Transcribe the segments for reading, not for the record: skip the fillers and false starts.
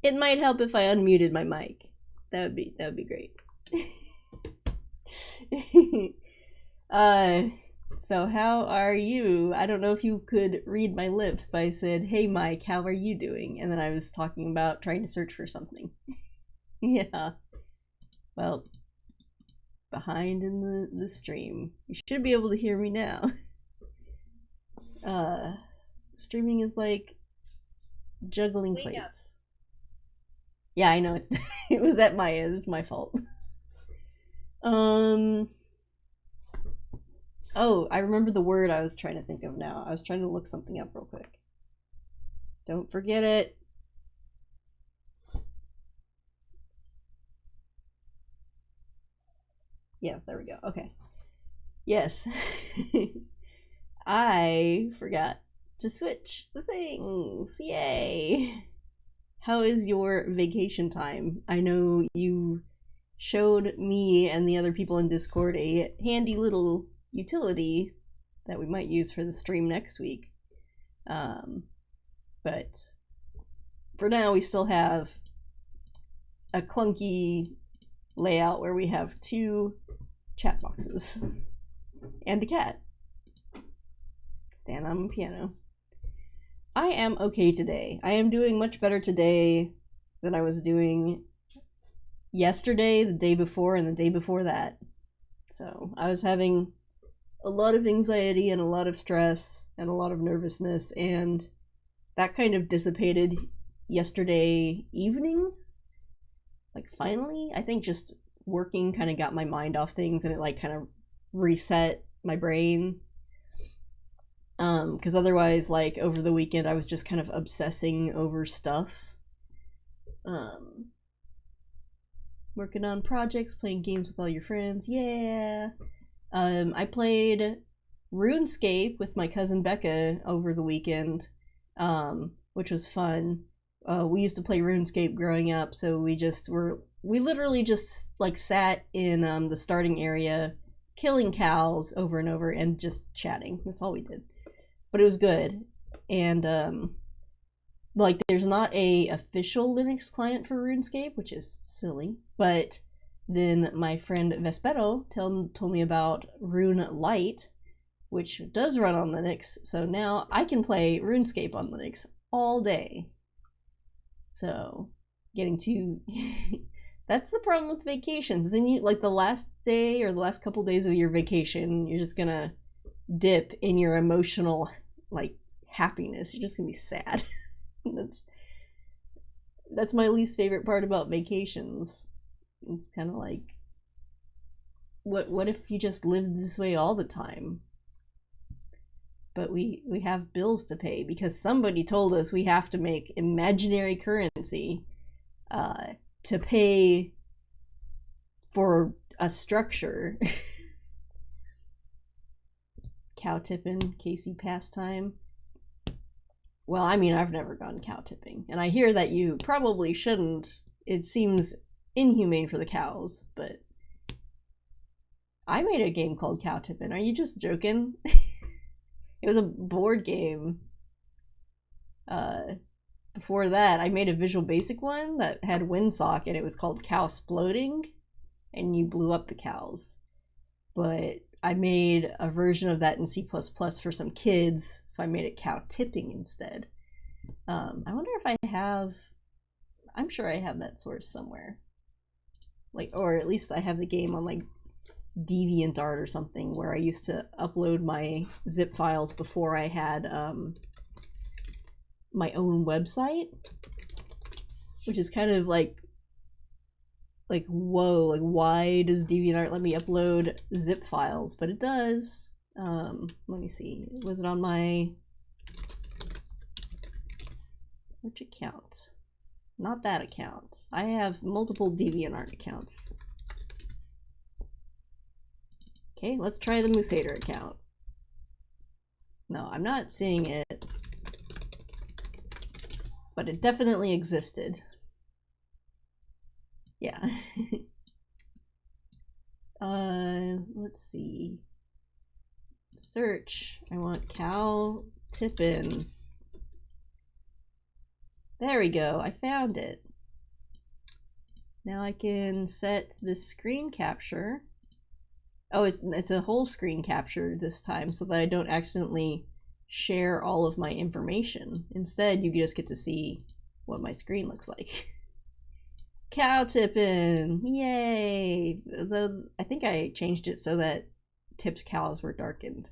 It might help if I unmuted my mic. That would be great. uh, so how are you? I don't know if you could read my lips, but I said, "Hey Mike, how are you doing?" And then I was talking about trying to search for something. Yeah. Well, behind in the stream. You should be able to hear me now. Uh, streaming is like juggling plates. Yeah, I know it's it was at my end. It's my fault. Um. Oh, I remember the word I was trying to think of now. I was trying to look something up real quick. Don't forget it. Yeah, there we go. Okay. Yes. I forgot to switch the things. Yay. How is your vacation time? I know you showed me and the other people in Discord a handy little utility that we might use for the stream next week. But for now, we still have a clunky layout where we have two chat boxes and a cat. Stand on a piano. I am okay today. I am doing much better today than I was doing yesterday, the day before, and the day before that. So I was having a lot of anxiety and a lot of stress and a lot of nervousness, and that kind of dissipated yesterday evening. Like, finally, I think just working kind of got my mind off things, and it like kind of reset my brain. Because otherwise, like, over the weekend I was just kind of obsessing over stuff. Working on projects, playing games with all your friends. Yeah. I played RuneScape with my cousin Becca over the weekend, which was fun. We used to play RuneScape growing up, so we literally just like sat in the starting area, killing cows over and over, and just chatting. That's all we did. But it was good, and like there's not a official Linux client for RuneScape, which is silly, but then my friend Vespero told me about Rune Lite, which does run on Linux, so now I can play RuneScape on Linux all day. So, getting to that's the problem with vacations. Then you like the last day or the last couple days of your vacation, you're just gonna dip in your emotional like happiness. You're just gonna be sad. That's my least favorite part about vacations. It's kind of like what if you just lived this way all the time? But we have bills to pay because somebody told us we have to make imaginary currency to pay for a structure. Cow tipping, Casey pastime. Well, I mean, I've never gone cow tipping, and I hear that you probably shouldn't. It seems inhumane for the cows, but I made a game called Cow Tipping. Are you just joking? It was a board game. Before that, I made a Visual Basic one that had Windsock, and it was called Cow Sploding, and you blew up the cows. But I made a version of that in C++ for some kids, so I made it Cow Tipping instead. I wonder if I have... I'm sure I have that source somewhere. Like, or at least I have the game on, like, DeviantArt or something, where I used to upload my zip files before I had my own website, which is kind of like whoa, like why does DeviantArt let me upload zip files? But it does. Let me see. Was it on my which account? Not that account. I have multiple DeviantArt accounts. Okay, let's try the Moosader account. No, I'm not seeing it. But it definitely existed. Yeah. Let's see. Search. I want cow tippin'. There we go. I found it. Now I can set the screen capture. Oh, it's a whole screen capture this time so that I don't accidentally share all of my information. Instead, you just get to see what my screen looks like. Cow tipping! Yay! Though I think I changed it so that tipped cows were darkened.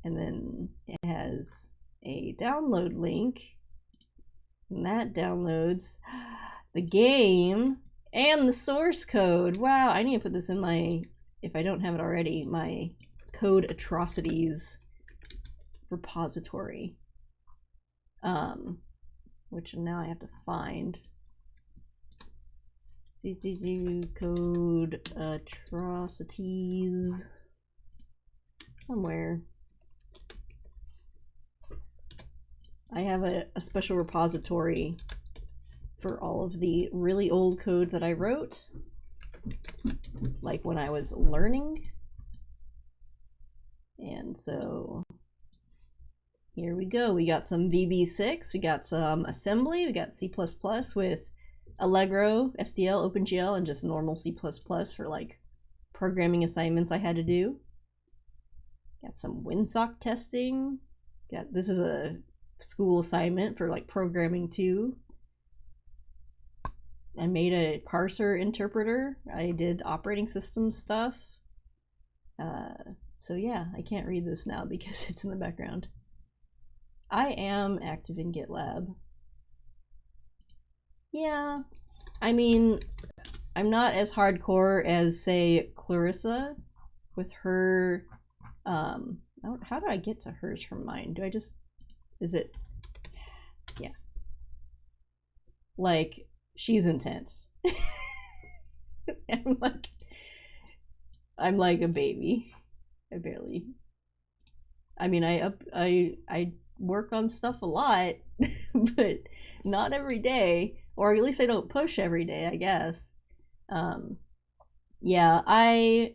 And then it has a download link. And that downloads the game and the source code. Wow, I need to put this in my, if I don't have it already, my code atrocities repository. Which now I have to find. Code atrocities somewhere. I have a special repository for all of the really old code that I wrote, like when I was learning. And so here we go. We got some VB6, we got some assembly, we got C++ with Allegro, SDL, OpenGL, and just normal C++ for like programming assignments I had to do. Got some WinSock testing. This is a school assignment for like programming too. I made a parser interpreter. I did operating system stuff. So yeah, I can't read this now because it's in the background. I am active in GitLab. Yeah, I mean, I'm not as hardcore as, say, Clarissa with her, how do I get to hers from mine? Do I just, is it, yeah. Like, she's intense. I'm like a baby. I barely, I mean, I work on stuff a lot, but not every day. Or at least I don't push every day, I guess. Yeah, I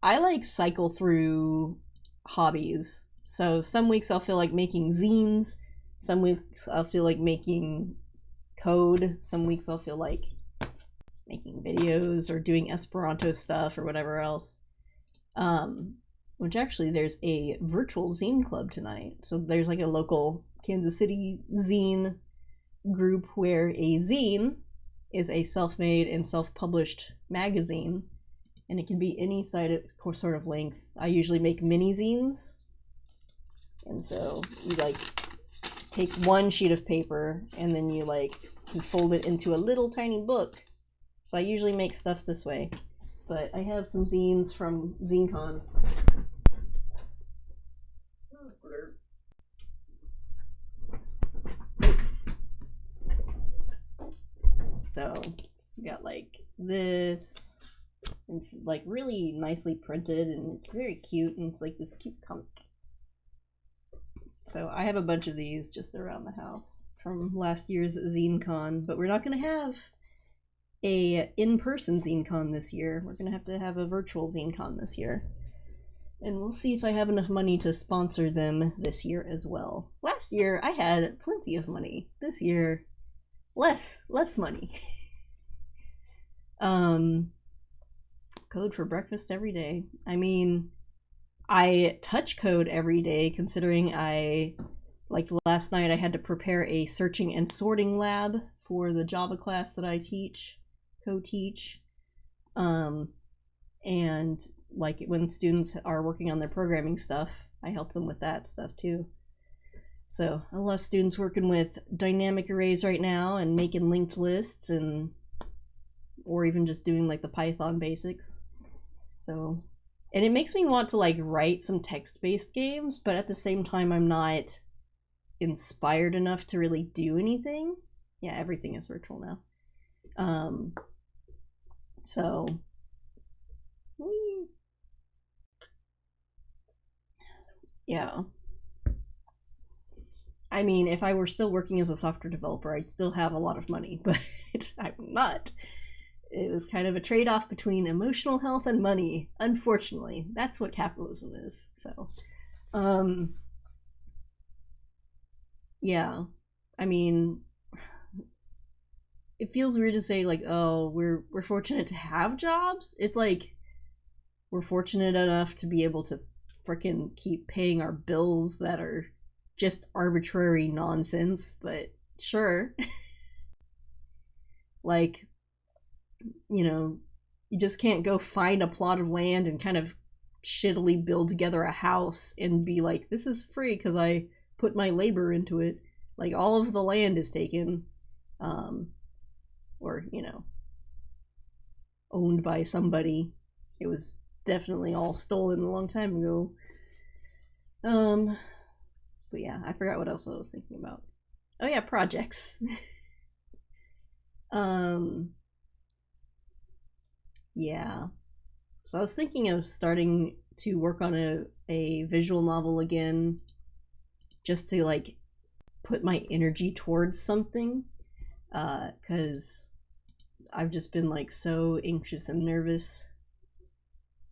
like cycle through hobbies. So some weeks I'll feel like making zines, some weeks I'll feel like making code, some weeks I'll feel like making videos or doing Esperanto stuff or whatever else. Which actually there's a virtual zine club tonight. So there's like a local Kansas City zine group where a zine is a self-made and self-published magazine, and it can be any sort of length. I usually make mini zines, and so you like take one sheet of paper and then you fold it into a little tiny book. So I usually make stuff this way, but I have some zines from ZineCon. So we got like this. It's like really nicely printed and it's very cute, and it's like this cute comic. So I have a bunch of these just around the house from last year's ZineCon, but we're not going to have a in-person ZineCon this year. We're going to have a virtual ZineCon this year. And we'll see if I have enough money to sponsor them this year as well. Last year I had plenty of money. This year, less money. Code for breakfast every day. I mean, I touch code every day, considering last night I had to prepare a searching and sorting lab for the Java class that I co-teach. And like when students are working on their programming stuff, I help them with that stuff too. So a lot of students working with dynamic arrays right now and making linked lists, or even just doing like the Python basics. So, and it makes me want to like write some text-based games, but at the same time I'm not inspired enough to really do anything. Yeah, everything is virtual now. So yeah. I mean, if I were still working as a software developer, I'd still have a lot of money, but I'm not. It was kind of a trade-off between emotional health and money. Unfortunately, that's what capitalism is. So, yeah. I mean, it feels weird to say like, oh, we're fortunate to have jobs. It's like we're fortunate enough to be able to freaking keep paying our bills that are just arbitrary nonsense, but sure. Like, you know, you just can't go find a plot of land and kind of shittily build together a house and be like, this is free because I put my labor into it. Like, all of the land is taken, or, you know, owned by somebody. It was definitely all stolen a long time ago. But yeah, I forgot what else I was thinking about. Oh yeah, projects. Yeah. So I was thinking of starting to work on a visual novel again, just to like put my energy towards something, because I've just been like so anxious and nervous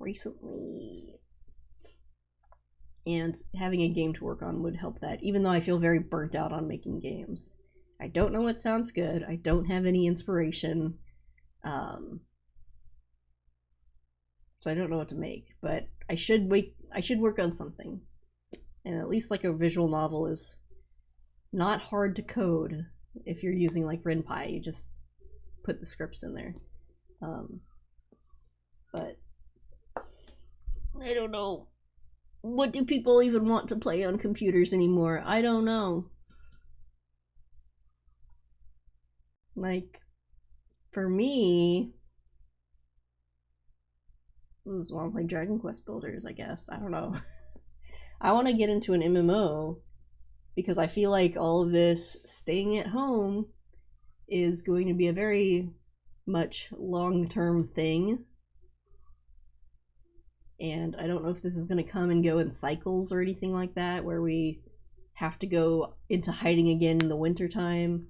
recently. And having a game to work on would help that, even though I feel very burnt out on making games. I don't know what sounds good. I don't have any inspiration. So I don't know what to make, but I should work on something. And at least like a visual novel is not hard to code if you're using like RenPy. You just put the scripts in there. But I don't know. What do people even want to play on computers anymore? I don't know. Like, for me, I just want to play Dragon Quest Builders, I guess. I don't know. I want to get into an MMO because I feel like all of this staying at home is going to be a very much long-term thing. And I don't know if this is going to come and go in cycles or anything like that, where we have to go into hiding again in the wintertime.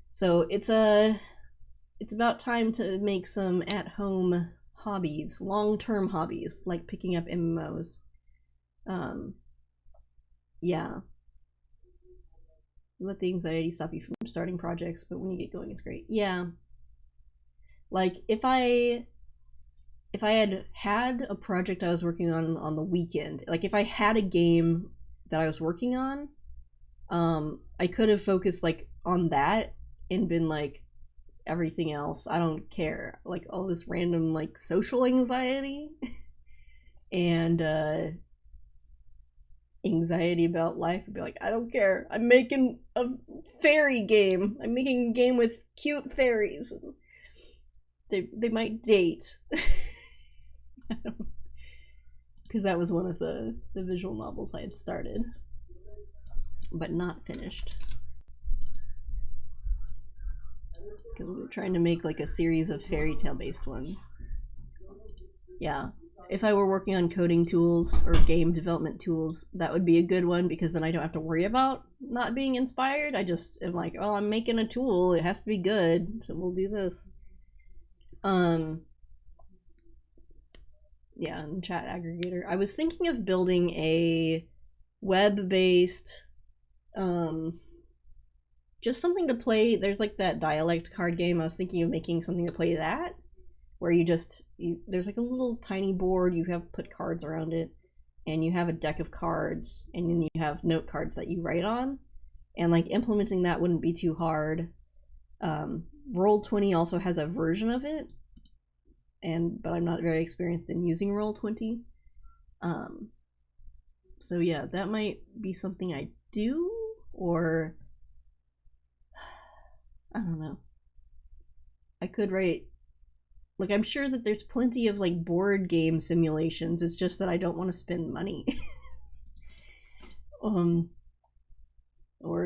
So it's about time to make some at-home hobbies, long-term hobbies, like picking up MMOs. Yeah. Let the anxiety stop you from starting projects, but when you get going, it's great. Yeah. Like, if I had a project I was working on the weekend, like if I had a game that I was working on, I could have focused like on that and been like, everything else, I don't care. Like all this random like social anxiety and anxiety about life would be like, I don't care. I'm making a fairy game. I'm making a game with cute fairies. They might date. Because that was one of the visual novels I had started, but not finished. Because we were trying to make like a series of fairy tale based ones. Yeah. If I were working on coding tools or game development tools, that would be a good one because then I don't have to worry about not being inspired. I just am like, oh, I'm making a tool. It has to be good, so we'll do this. Yeah, and chat aggregator. I was thinking of building a web-based, just something to play. There's like that dialect card game. I was thinking of making something to play that, where there's like a little tiny board. You have put cards around it, and you have a deck of cards, and then you have note cards that you write on, and like implementing that wouldn't be too hard. Roll20 also has a version of it, but I'm not very experienced in using Roll20. So yeah, that might be something I do, or I don't know. I could write, like, I'm sure that there's plenty of like board game simulations. It's just that I don't want to spend money. Or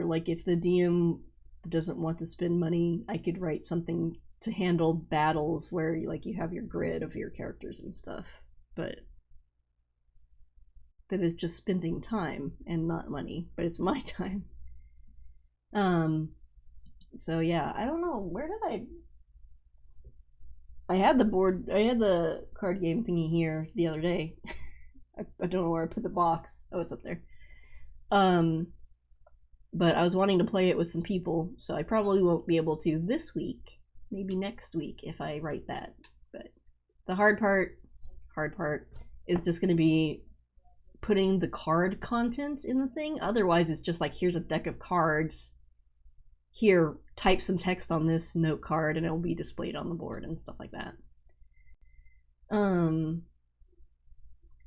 like if the DM doesn't want to spend money, I could write something to handle battles where like you have your grid of your characters and stuff, but that is just spending time and not money, but it's my time. So yeah, I don't know, where did I had the card game thingy here the other day. I don't know where I put the box. Oh, it's up there. but I was wanting to play it with some people, so I probably won't be able to this week. Maybe next week if I write that. But the hard part is just going to be putting the card content in the thing. Otherwise, it's just like, here's a deck of cards. Here, type some text on this note card and it will be displayed on the board and stuff like that.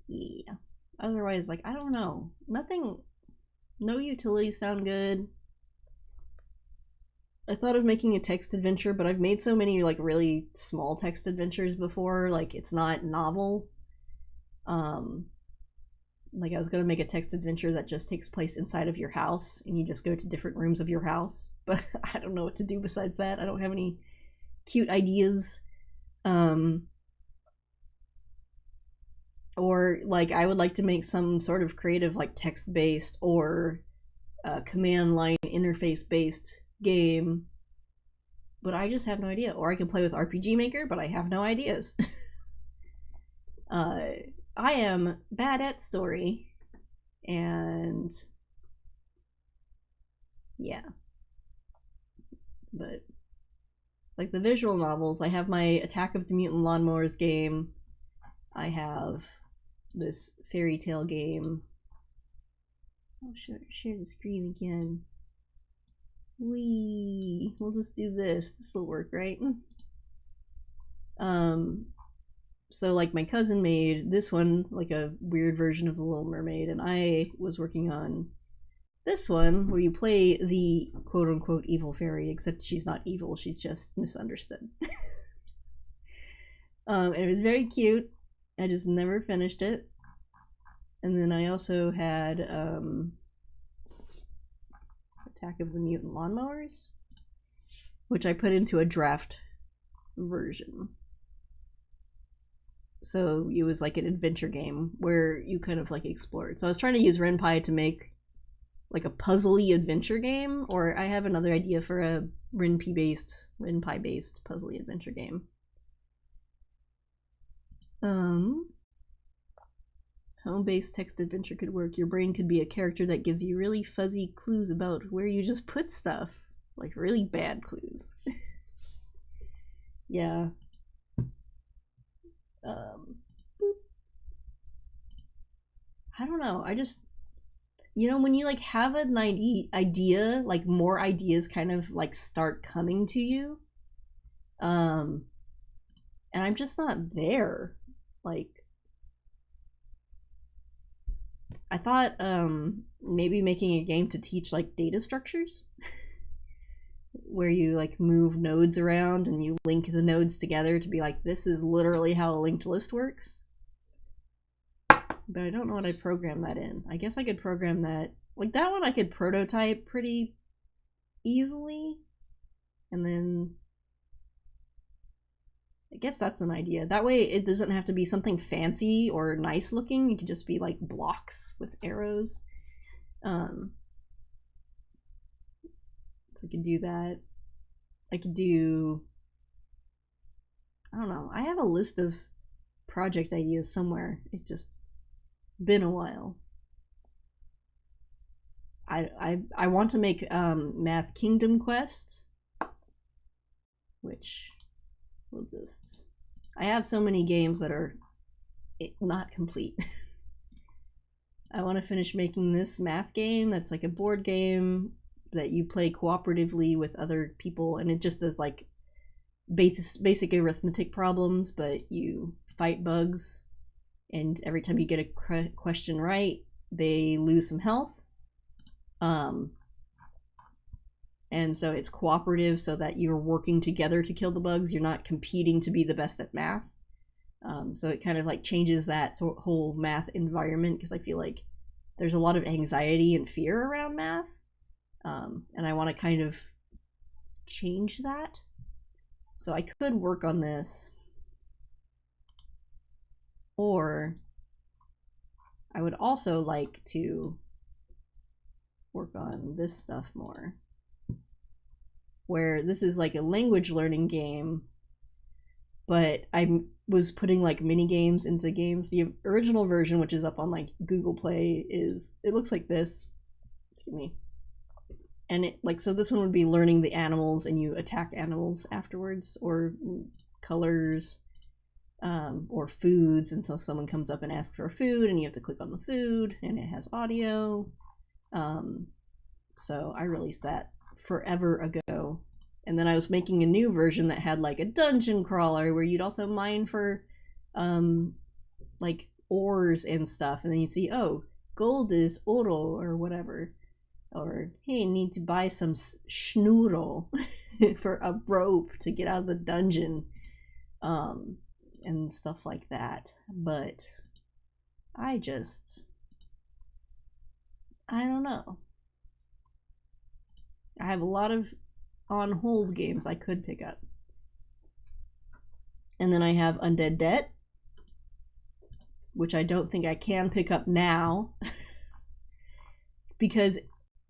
Yeah. Otherwise, like, I don't know. Nothing, no utilities sound good. I thought of making a text adventure, but I've made so many, like, really small text adventures before, like, it's not novel. Like, I was gonna make a text adventure that just takes place inside of your house, and you just go to different rooms of your house, but I don't know what to do besides that. I don't have any cute ideas. Or, like, I would like to make some sort of creative, like, text-based or command line interface-based game, but I just have no idea. Or I can play with RPG Maker, but I have no ideas. I am bad at story, and yeah. But, like, the visual novels, I have my Attack of the Mutant Lawnmowers game, I have this fairy tale game. I'll share the screen again. We'll just do this. This will work, right? So, like, my cousin made this one, like a weird version of The Little Mermaid, and I was working on this one where you play the quote-unquote evil fairy, except she's not evil, she's just misunderstood. And it was very cute. I just never finished it. And then I also had Attack of the Mutant Lawnmowers, which I put into a draft version. So it was like an adventure game where you kind of like explored. So I was trying to use RenPy to make like a puzzly adventure game, or I have another idea for a RenPy based puzzly adventure game. Home-based text adventure could work. Your brain could be a character that gives you really fuzzy clues about where you just put stuff. Like really bad clues. Yeah. I don't know. I just, you know, when you like have an idea, like more ideas kind of like start coming to you. And I'm just not there. Like, I thought maybe making a game to teach like data structures where you like move nodes around and you link the nodes together to be like, this is literally how a linked list works. But I don't know what I'd program that in. I guess I could program that, like that one I could prototype pretty easily, and then I guess that's an idea. That way it doesn't have to be something fancy or nice looking. It could just be like blocks with arrows. So I could do that. I could do, I don't know. I have a list of project ideas somewhere. It's just been a while. I want to make Math Kingdom Quest, which will just, I have so many games that are not complete. I want to finish making this math game that's like a board game that you play cooperatively with other people, and it just does like basic arithmetic problems, but you fight bugs, and every time you get a question right, they lose some health. And so it's cooperative so that you're working together to kill the bugs. You're not competing to be the best at math. So it kind of like changes that whole math environment, because I feel like there's a lot of anxiety and fear around math. And I want to kind of change that. So I could work on this, or I would also like to work on this stuff more, where this is like a language learning game, but I was putting like mini games into games. The original version, which is up on like Google Play, it looks like this. Excuse me. And it, like, so this one would be learning the animals, and you attack animals afterwards, or colors, or foods. And so someone comes up and asks for a food, and you have to click on the food, and it has audio. So I released that forever ago. And then I was making a new version that had like a dungeon crawler where you'd also mine for like ores and stuff, and then you see, oh, gold is oro or whatever, or hey, need to buy some schnuro for a rope to get out of the dungeon, and stuff like that. But I don't know. I have a lot of on hold games I could pick up. And then I have Undead Debt, which I don't think I can pick up now. Because,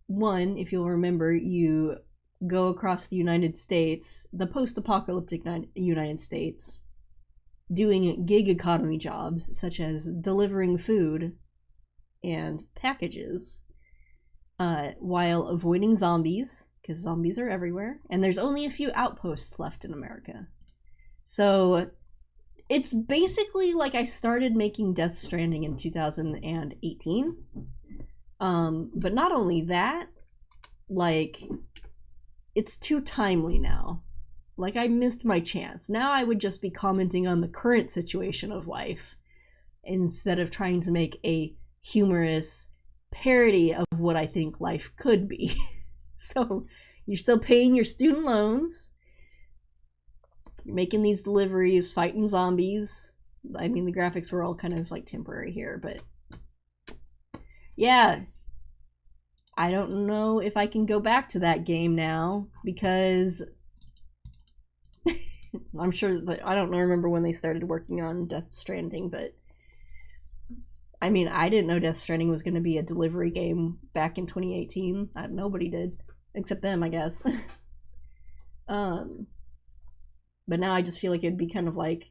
one, if you'll remember, you go across the United States, the post-apocalyptic United States, doing gig economy jobs, such as delivering food and packages, while avoiding zombies, because zombies are everywhere, and there's only a few outposts left in America. So it's basically like I started making Death Stranding in 2018. But not only that, like, it's too timely now. Like, I missed my chance. Now I would just be commenting on the current situation of life instead of trying to make a humorous parody of what I think life could be. So you're still paying your student loans, you're making these deliveries, fighting zombies. I mean, the graphics were all kind of like temporary here, but yeah, I don't know if I can go back to that game now, because I'm sure that I don't remember when they started working on Death Stranding, but I mean, I didn't know Death Stranding was going to be a delivery game back in 2018. Nobody did, except them, I guess. But now I just feel like it'd be kind of like,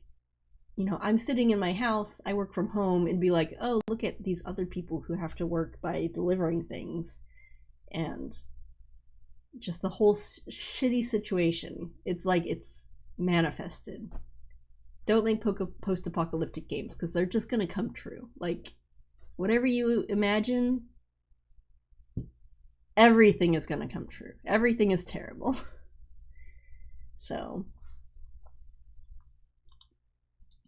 you know, I'm sitting in my house, I work from home, and be like, oh, look at these other people who have to work by delivering things. And just the whole shitty situation. It's like it's manifested. Don't make post-apocalyptic games, because they're just going to come true. Like, whatever you imagine, everything is going to come true. Everything is terrible. So,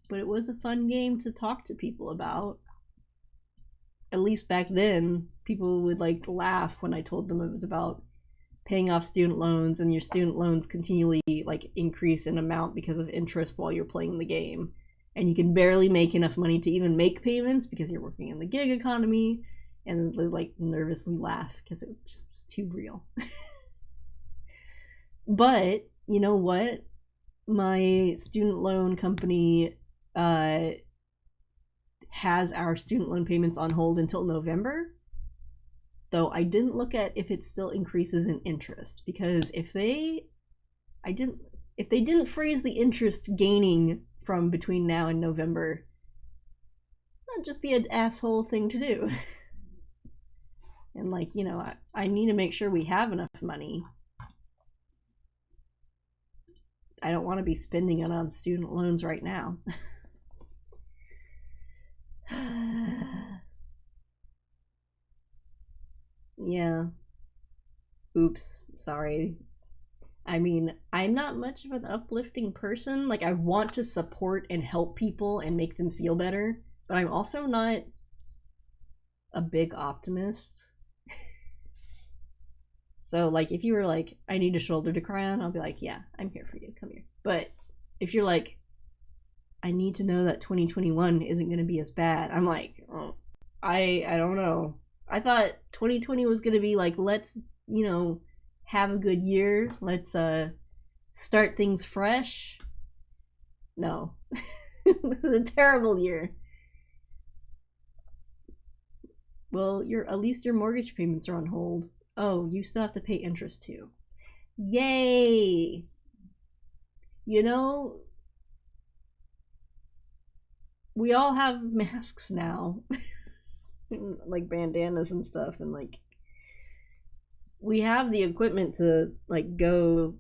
but it was a fun game to talk to people about. At least back then, people would like laugh when I told them it was about paying off student loans, and your student loans continually like increase in amount because of interest while you're playing the game, and you can barely make enough money to even make payments because you're working in the gig economy, and they like nervously laugh because it was too real. But you know what? My student loan company has our student loan payments on hold until November. Though I didn't look at if it still increases in interest, because if they didn't freeze the interest gaining from between now and November, that'd just be an asshole thing to do. And like, you know, I need to make sure we have enough money. I don't want to be spending it on student loans right now. Yeah. Oops. Sorry. I mean, I'm not much of an uplifting person. Like, I want to support and help people and make them feel better, but I'm also not a big optimist. So, like, if you were like, I need a shoulder to cry on, I'll be like, yeah, I'm here for you. Come here. But if you're like, I need to know that 2021 isn't going to be as bad, I'm like, oh, I don't know. I thought 2020 was going to be like, let's, you know, have a good year. Let's start things fresh. No. This is a terrible year. Well, at least your mortgage payments are on hold. Oh, you still have to pay interest too. Yay! You know, we all have masks now. Like bandanas and stuff, and like, we have the equipment to like go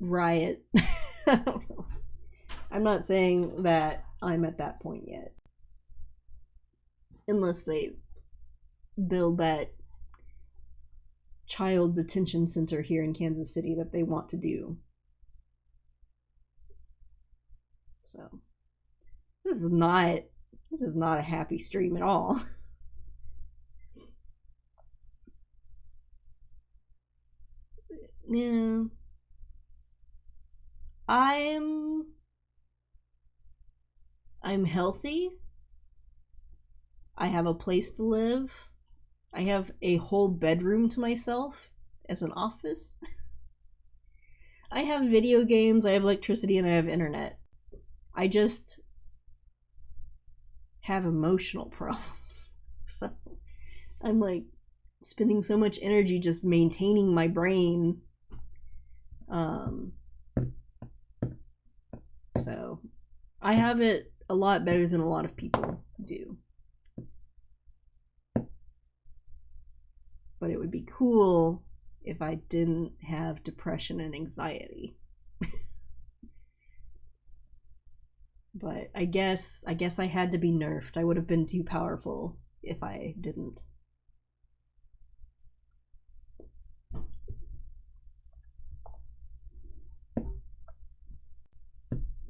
riot. I'm not saying that I'm at that point yet. Unless they build that child detention center here in Kansas City that they want to do. So this is not a happy stream at all. Yeah. I'm healthy. I have a place to live. I have a whole bedroom to myself as an office. I have video games, I have electricity, and I have internet. I just have emotional problems. So I'm like spending so much energy just maintaining my brain. So I have it a lot better than a lot of people do. But it would be cool if I didn't have depression and anxiety. But I guess I had to be nerfed. I would have been too powerful if I didn't.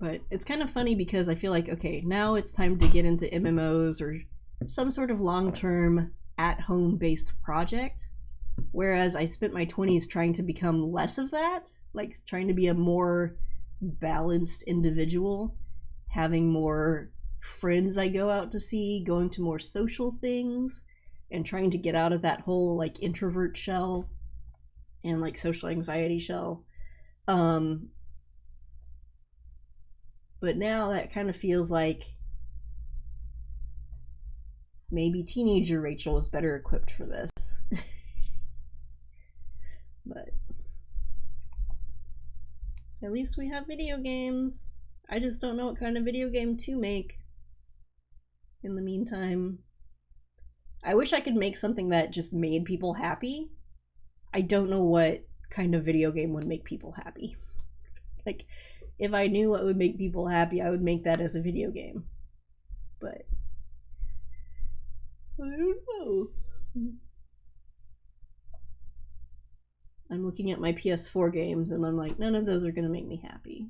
But it's kind of funny because I feel like, okay, now it's time to get into MMOs or some sort of long-term at-home based project. Whereas I spent my 20s trying to become less of that, like trying to be a more balanced individual, having more friends I go out to see, going to more social things, and trying to get out of that whole like introvert shell and like social anxiety shell. But now that kind of feels like maybe teenager Rachel is better equipped for this. But at least we have video games. I just don't know what kind of video game to make in the meantime. I wish I could make something that just made people happy. I don't know what kind of video game would make people happy. Like, if I knew what would make people happy, I would make that as a video game. But I don't know. I'm looking at my PS4 games and I'm like, none of those are gonna make me happy.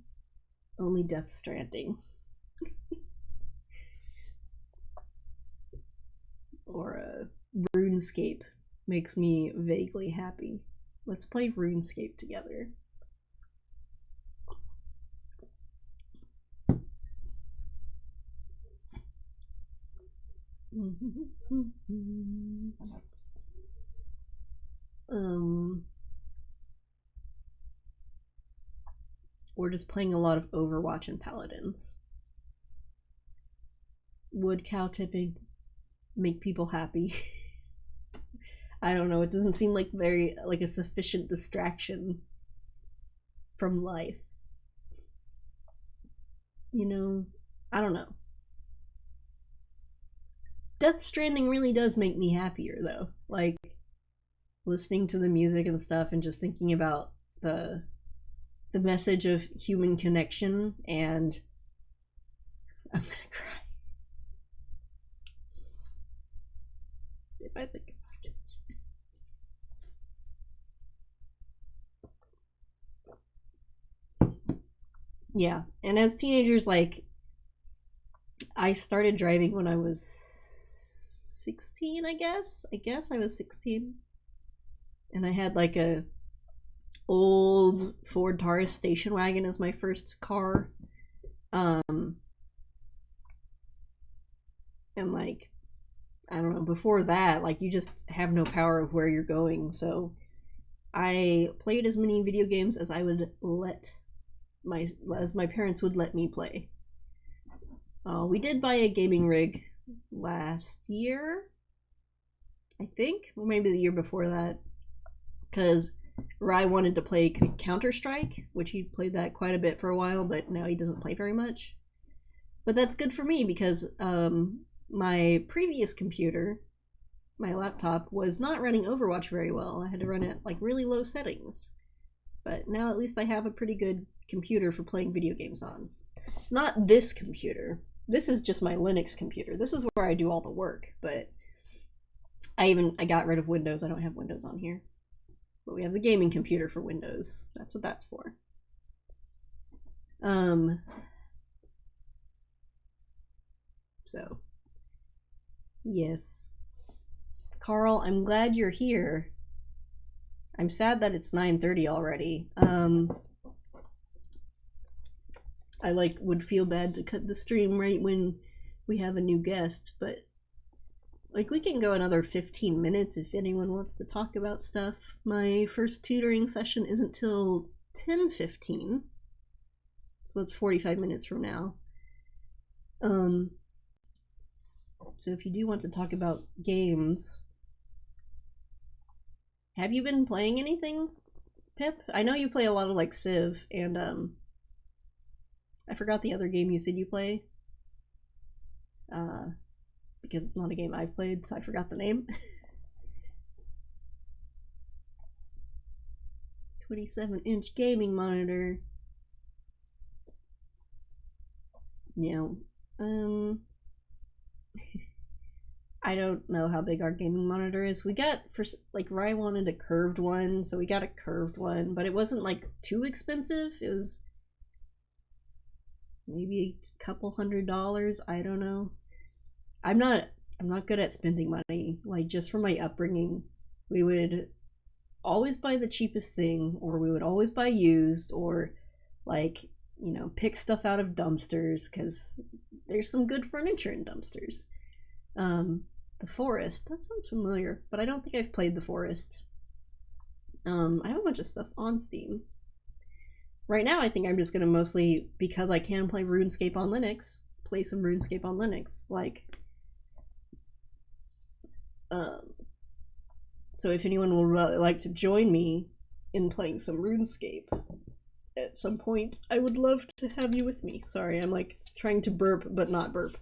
Only Death Stranding. Or RuneScape makes me vaguely happy. Let's play RuneScape together. We're just playing a lot of Overwatch and Paladins. Would cow tipping make people happy? I don't know, it doesn't seem like very like a sufficient distraction from life. You know, I don't know. Death Stranding really does make me happier though. Like listening to the music and stuff and just thinking about the message of human connection, and I'm gonna cry if I think about it. Yeah, and as teenagers, like I started driving when I was 16, I guess I was 16, and I had like a old Ford Taurus station wagon as my first car. And like, I don't know, before that, like you just have no power of where you're going. So I played as many video games as I would as my parents would let me play. We did buy a gaming rig last year, I think, or maybe the year before that, because Rai wanted to play Counter-Strike, which he played that quite a bit for a while, but now he doesn't play very much. But that's good for me because my previous computer my laptop was not running Overwatch very well. I had to run it like really low settings. But now at least I have a pretty good computer for playing video games on. Not this computer. This is just my Linux computer. This is where I do all the work, but I got rid of Windows. I don't have Windows on here. But we have the gaming computer for Windows. That's what that's for. So yes. Carl, I'm glad you're here. I'm sad that it's 9:30 already. I would feel bad to cut the stream right when we have a new guest, but we can go another 15 minutes if anyone wants to talk about stuff. My first tutoring session isn't till 10:15, so that's 45 minutes from now. So if you do want to talk about games, have you been playing anything, Pip? I know you play a lot of Civ, and I forgot the other game you said you play. Because it's not a game I've played, so I forgot the name. 27-inch gaming monitor. Yeah. I don't know how big our gaming monitor is. We got, Ryan wanted a curved one, so we got a curved one, but it wasn't too expensive. It was maybe a couple $100. I don't know. I'm not good at spending money. Just from my upbringing, we would always buy the cheapest thing, or we would always buy used, or pick stuff out of dumpsters, because there's some good furniture in dumpsters. The Forest, that sounds familiar, but I don't think I've played The Forest. I have a bunch of stuff on Steam. Right now I think I'm just gonna mostly, because I can play RuneScape on Linux, play some RuneScape on Linux. So if anyone would really like to join me in playing some RuneScape at some point, I would love to have you with me. Sorry, I'm trying to burp but not burp.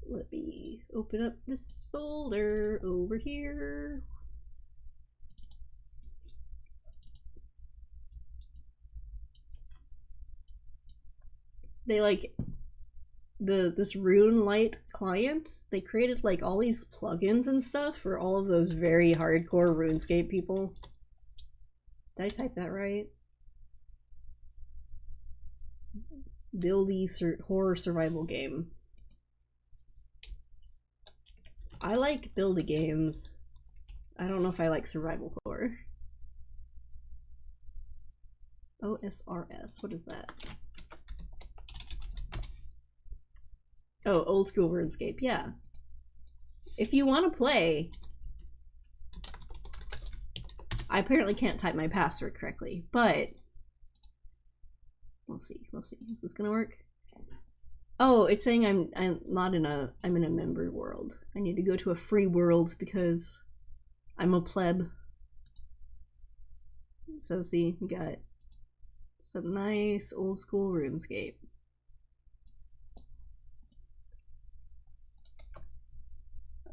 Let me open up this folder over here. They this RuneLite client, they created all these plugins and stuff for all of those very hardcore RuneScape people. Did I type that right? Buildy horror survival game. I like buildy games. I don't know if I like survival horror. OSRS, what is that? Oh, Old School RuneScape, yeah. If you want to play... I apparently can't type my password correctly, but... We'll see. Is this gonna work? Oh, it's saying I'm in a member world. I need to go to a free world because I'm a pleb. So see, we got some nice old school RuneScape.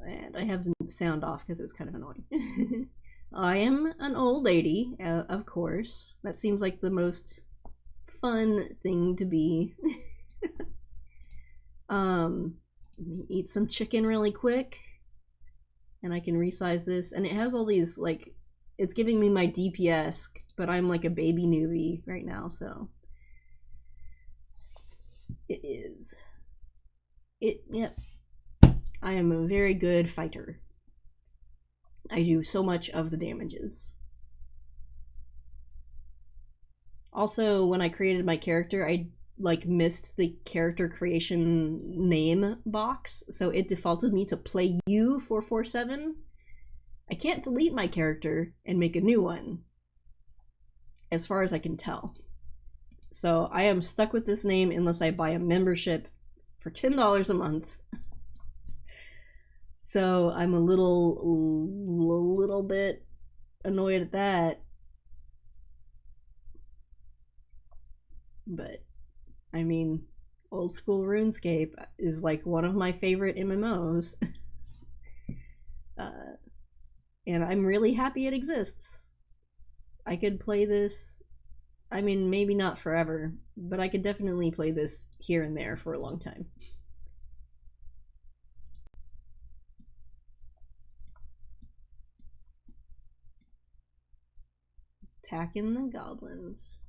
And I have the sound off because it was kind of annoying. I am an old lady, of course. That seems like the most fun thing to be. Let me eat some chicken really quick. And I can resize this. And it has all these, it's giving me my DPS, but I'm a baby newbie right now, so. Yep. I am a very good fighter. I do so much of the damages. Also, when I created my character, I missed the character creation name box, so it defaulted me to play you 447. I can't delete my character and make a new one, as far as I can tell. So I am stuck with this name unless I buy a membership for $10 a month. So I'm a little bit annoyed at that. But I mean, Old School RuneScape is like one of my favorite MMOs. And I'm really happy it exists. I could play this, I mean, maybe not forever, but I could definitely play this here and there for a long time. Attacking the goblins.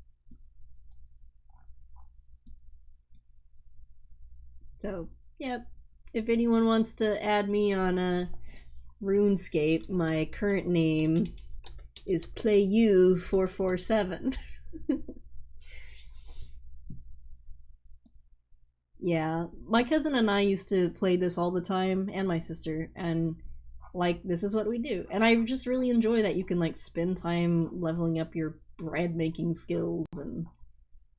So, yep. If anyone wants to add me on RuneScape, my current name is PlayU447. Yeah, my cousin and I used to play this all the time, and my sister, and like this is what we do. And I just really enjoy that you can like spend time leveling up your bread making skills and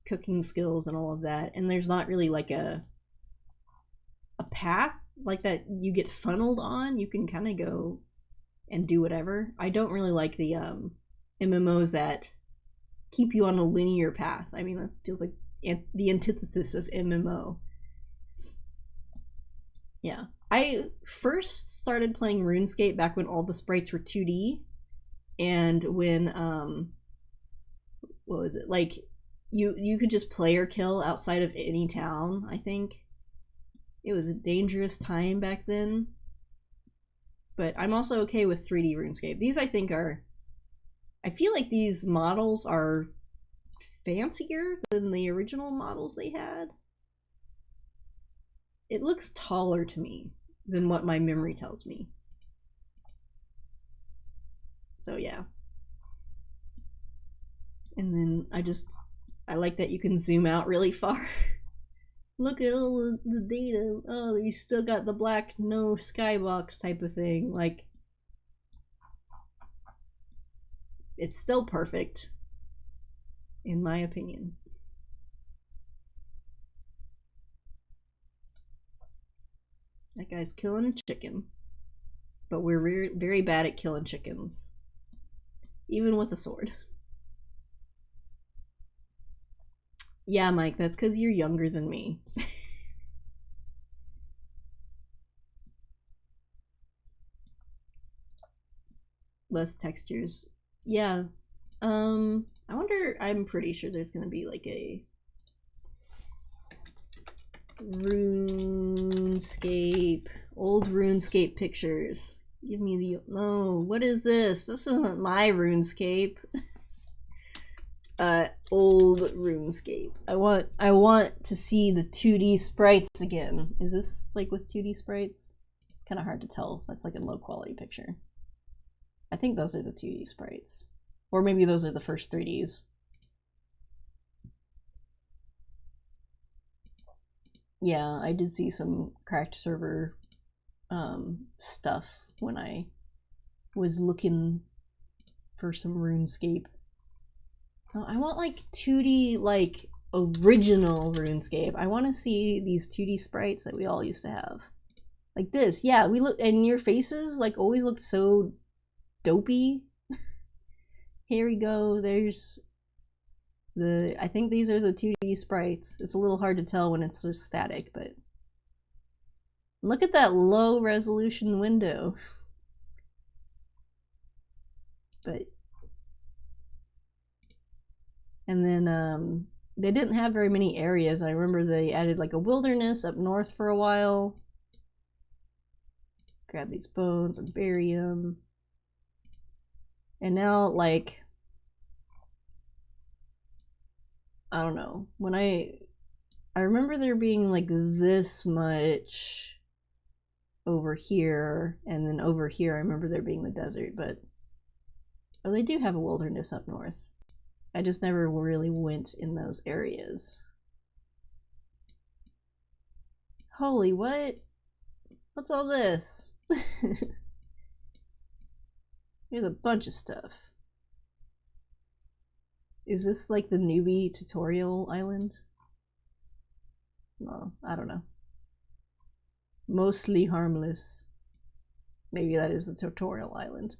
cooking skills and all of that. And there's not really like a path like that you get funneled on. You can kind of go and do whatever. I don't really like the MMOs that keep you on a linear path. I mean, that feels like the antithesis of MMO. Yeah. I first started playing RuneScape back when all the sprites were 2D, and when what was it? Like you could just play or kill outside of any town, I think. It was a dangerous time back then. But I'm also okay with 3D RuneScape. These I think are, I feel like these models are fancier than the original models they had. It looks taller to me than what my memory tells me. So yeah. And then I like that you can zoom out really far. Look at all the data. Oh, you still got the black no skybox type of thing. Like, it's still perfect, in my opinion. That guy's killing a chicken. But we're very bad at killing chickens. Even with a sword. Yeah, Mike, that's because you're younger than me. Less textures. Yeah. I wonder, I'm pretty sure there's gonna be like a RuneScape, old RuneScape pictures. Give me the, no, what is this? This isn't my RuneScape. Old RuneScape. I want to see the 2D sprites again. Is this like with 2D sprites? It's kind of hard to tell. That's like a low quality picture. I think those are the 2D sprites. Or maybe those are the first 3Ds. Yeah, I did see some cracked server stuff when I was looking for some RuneScape. Oh, I want like 2D, like original RuneScape. I want to see these 2D sprites that we all used to have. Like this, yeah, we look, and your faces like always looked so dopey. Here we go, there's the, I think these are the 2D sprites. It's a little hard to tell when it's just static, but look at that low resolution window. But, and then they didn't have very many areas. I remember they added like a wilderness up north for a while. Grab these bones and bury them. And now, like, I don't know. When I remember there being like this much over here, and then over here I remember there being the desert, but oh, they do have a wilderness up north. I just never really went in those areas. Holy what? What's all this? There's a bunch of stuff. Is this like the newbie tutorial island? No, I don't know. Mostly harmless. Maybe that is the tutorial island.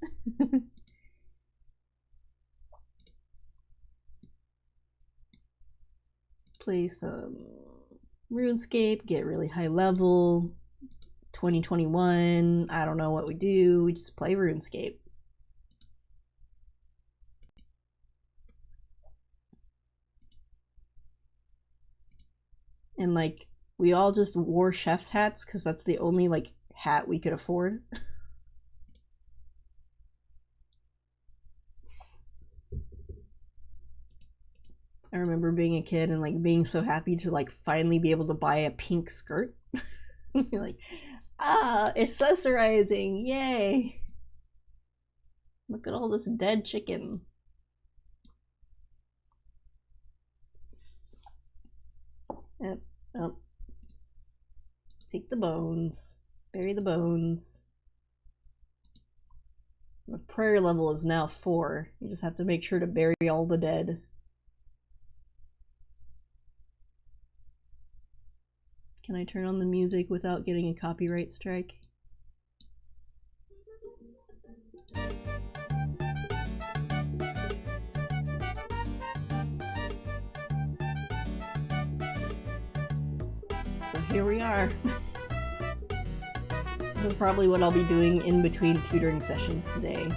Play some RuneScape, get really high level. 2021, I don't know what we do, we just play RuneScape. And like, we all just wore chef's hats because that's the only like hat we could afford. I remember being a kid and like being so happy to like finally be able to buy a pink skirt. Like, accessorizing, yay! Look at all this dead chicken. Yep. Oh. Take the bones. Bury the bones. The prayer level is now 4. You just have to make sure to bury all the dead. Can I turn on the music without getting a copyright strike? So here we are. This is probably what I'll be doing in between tutoring sessions today.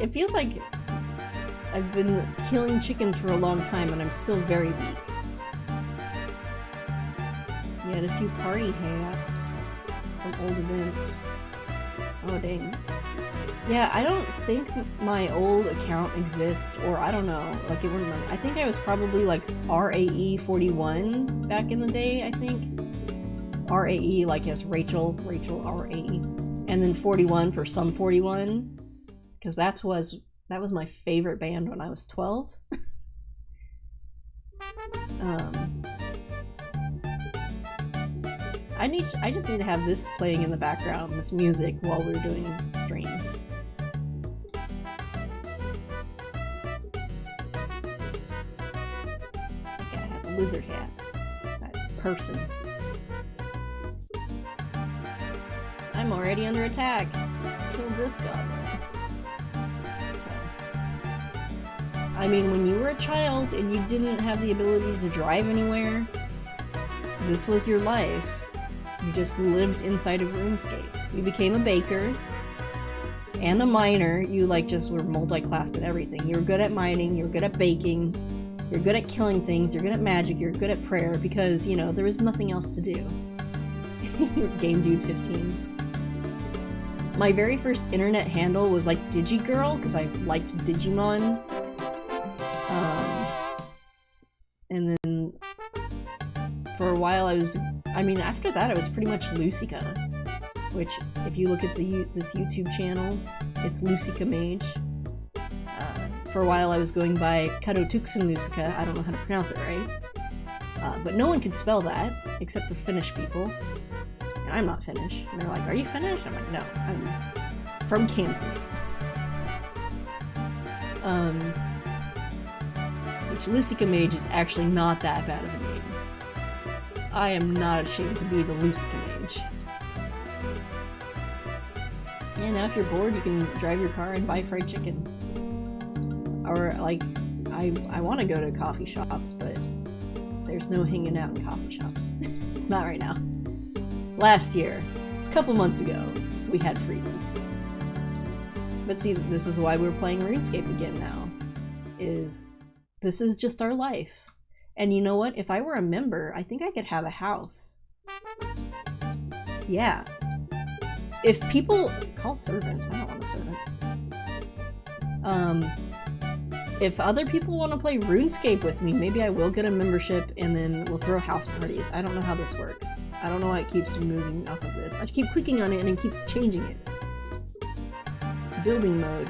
It feels like I've been killing chickens for a long time and I'm still very weak. You had a few party hats from old events. Oh dang. Yeah, I don't think my old account exists, or I don't know, like it wouldn't. I think I was probably like RAE 41 back in the day, I think. RAE like as Rachel RAE. And then 41 for Sum 41. Because that was my favorite band when I was 12. I just need to have this playing in the background, this music, while we're doing streams. That guy has a lizard hat. That person. I'm already under attack. Kill this goblin. So, I mean, when you were a child and you didn't have the ability to drive anywhere, this was your life. You just lived inside of RuneScape. You became a baker and a miner. You like just were multi-classed at everything. You were good at mining, you were good at baking, you're good at killing things, you're good at magic, you're good at prayer because, you know, there was nothing else to do. Game Dude 15. My very first internet handle was like DigiGirl because I liked Digimon. And then for a while after that I was pretty much Lucica, which if you look at this YouTube channel, it's Lucica Mage. For a while I was going by Kadotuksen Lucica, I don't know how to pronounce it right. But no one could spell that, except for Finnish people. And I'm not Finnish. And they're like, are you Finnish? I'm like, no, I'm from Kansas. Which Lucica Mage is actually not that bad of a name. I am not ashamed to be the Lucica Mage. And now if you're bored, you can drive your car and buy fried chicken. Or, like, I want to go to coffee shops, but there's no hanging out in coffee shops. Not right now. Last year, a couple months ago, we had freedom. But see, this is why we're playing RuneScape again now. This is just our life. And you know what? If I were a member, I think I could have a house. Yeah. If people... Call servant. I don't want a servant. If other people want to play RuneScape with me, maybe I will get a membership and then we'll throw house parties. I don't know how this works. I don't know why it keeps moving off of this. I keep clicking on it and it keeps changing it. Building mode.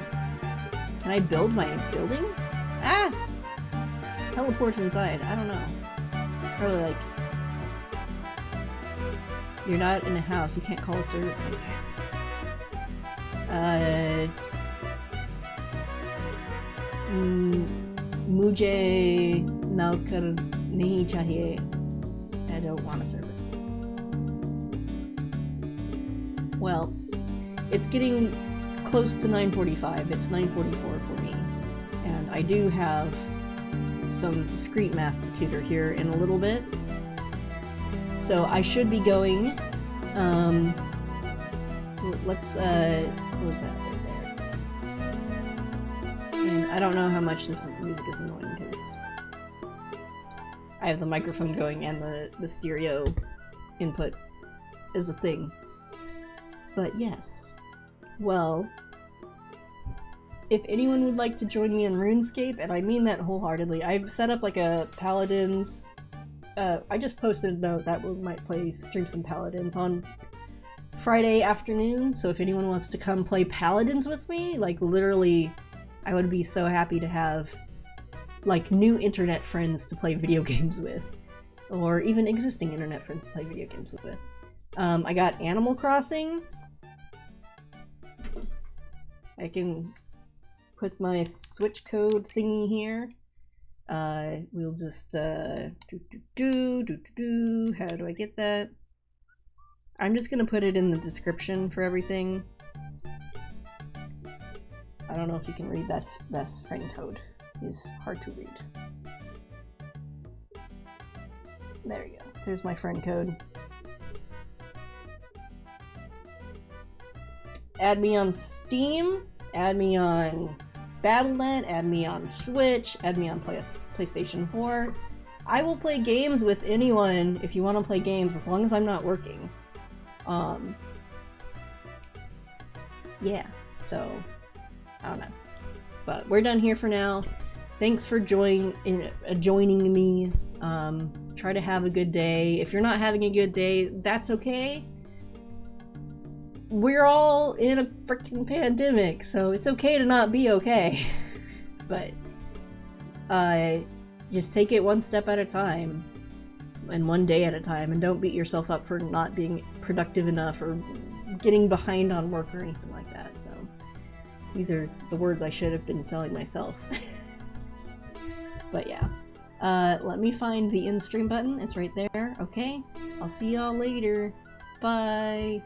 Can I build my building? Ah! Teleport inside. I don't know. It's probably like... You're not in a house. You can't call a servant. Mujhe naukar nahi chahiye. I don't want a servant. Well, it's getting close to 9:45. It's 9:44 for me. And I do have some discrete math to tutor here in a little bit. So I should be going, let's, close that right there. And I don't know how much this music is annoying, because I have the microphone going and the stereo input is a thing. But yes. Well, if anyone would like to join me in RuneScape, and I mean that wholeheartedly, I've set up like a Paladins, I just posted a note that we might stream some Paladins on Friday afternoon, so if anyone wants to come play Paladins with me, like literally, I would be so happy to have like new internet friends to play video games with, or even existing internet friends to play video games with. I got Animal Crossing. I can put my Switch code thingy here. We'll just, how do I get that? I'm just gonna put it in the description for everything. I don't know if you can read best friend code. It's hard to read. There you go. There's my friend code. Add me on Steam, add me on Battle.net, add me on Switch, add me on PlayStation 4. I will play games with anyone if you want to play games, as long as I'm not working. Yeah, so, I don't know. But we're done here for now. Thanks for joining me. Try to have a good day. If you're not having a good day, that's okay. We're all in a freaking pandemic, so it's okay to not be okay. But, just take it one step at a time, and one day at a time, and don't beat yourself up for not being productive enough or getting behind on work or anything like that. So, these are the words I should have been telling myself. But yeah. Let me find the end stream button. It's right there. Okay. I'll see y'all later. Bye.